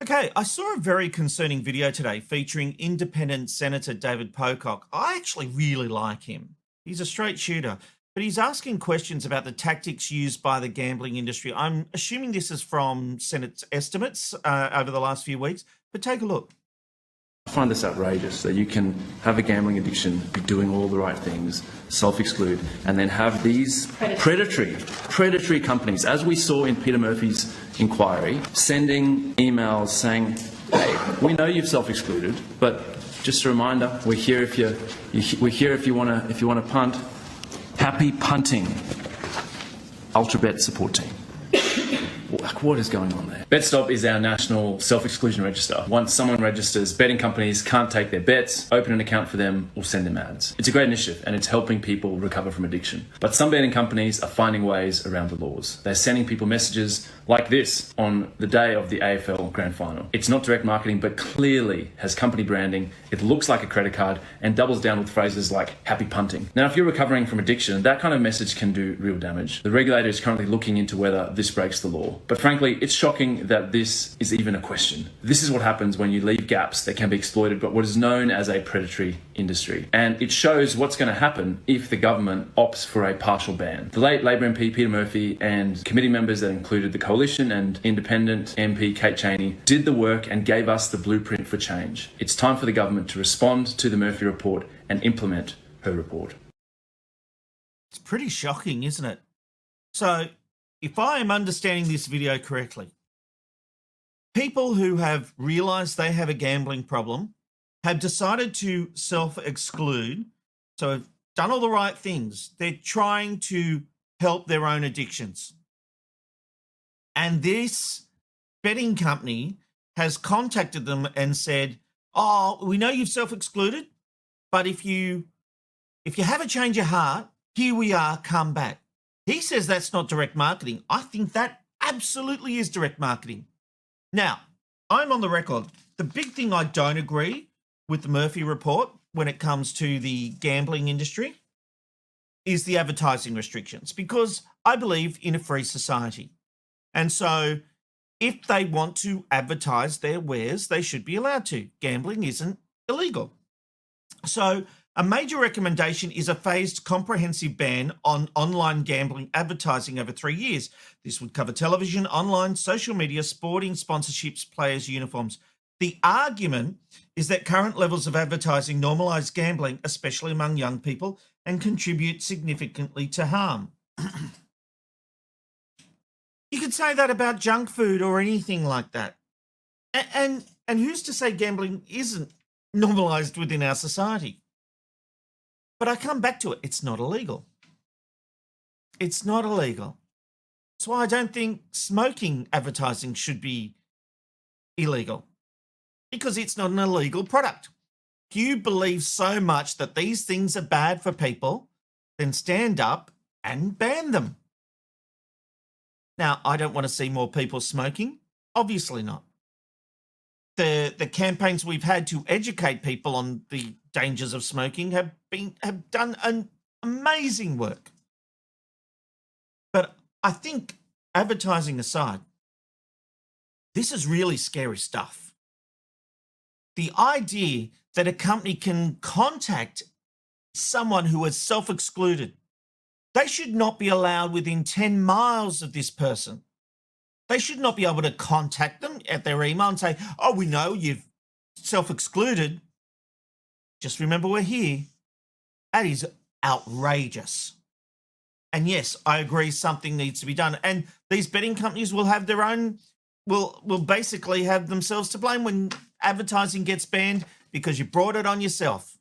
Okay, I saw a very concerning video today featuring independent Senator David Pocock. I actually really like him. He's a straight shooter, but he's asking questions about the tactics used by the gambling industry. I'm assuming this is from Senate's estimates over the last few weeks, but take a look. I find this outrageous that you can have a gambling addiction, be doing all the right things, self-exclude, and then have these predatory companies, as we saw in Peta Murphy's inquiry, sending emails saying, hey, we know you've self-excluded, but just a reminder, we're here if you want to punt. Happy punting. Ultra-bet support team. What is going on there? BetStop is our national self-exclusion register. Once someone registers, betting companies can't take their bets, open an account for them, or send them ads. It's a great initiative and it's helping people recover from addiction. But some betting companies are finding ways around the laws. They're sending people messages like this on the day of the AFL Grand Final. It's not direct marketing, but clearly has company branding. It looks like a credit card and doubles down with phrases like happy punting. Now, if you're recovering from addiction, that kind of message can do real damage. The regulator is currently looking into whether this breaks the law. But frankly, it's shocking that this is even a question. This is what happens when you leave gaps that can be exploited by what is known as a predatory industry. And it shows what's going to happen if the government opts for a partial ban. The late Labor MP Peta Murphy and committee members that included the Coalition and independent MP Kate Chaney did the work and gave us the blueprint for change. It's time for the government to respond to the Murphy report and implement her report. It's pretty shocking, isn't it? So, if I am understanding this video correctly, people who have realized they have a gambling problem have decided to self-exclude, so have done all the right things. They're trying to help their own addictions. And this betting company has contacted them and said, oh, we know you've self-excluded, but if you have a change of heart, here we are, come back. He says that's not direct marketing. I think that absolutely is direct marketing. Now, I'm on the record. The big thing I don't agree with the Murphy report when it comes to the gambling industry is the advertising restrictions, because I believe in a free society. And so if they want to advertise their wares, they should be allowed to. Gambling isn't illegal. So a major recommendation is a phased comprehensive ban on online gambling advertising over 3 years. This would cover television, online, social media, sporting sponsorships, players' uniforms. The argument is that current levels of advertising normalise gambling, especially among young people, and contribute significantly to harm. You could say that about junk food or anything like that. And who's to say gambling isn't normalised within our society? But I come back to it. It's not illegal. It's not illegal. That's why I don't think smoking advertising should be illegal, because it's not an illegal product. If you believe so much that these things are bad for people, then stand up and ban them. Now, I don't want to see more people smoking. Obviously not. The campaigns we've had to educate people on the dangers of smoking have done an amazing work. But I think, advertising aside, this is really scary stuff. The idea that a company can contact someone who is self-excluded, they should not be allowed within 10 miles of this person. They should not be able to contact them at their email and say, oh, we know you've self-excluded. Just remember we're here. That is outrageous. And yes, I agree something needs to be done. And these betting companies will have their own, will basically have themselves to blame when advertising gets banned because you brought it on yourself.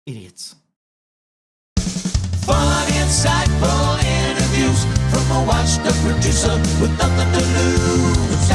Idiots. Fun, insightful interviews from a washed-up producer with nothing to lose.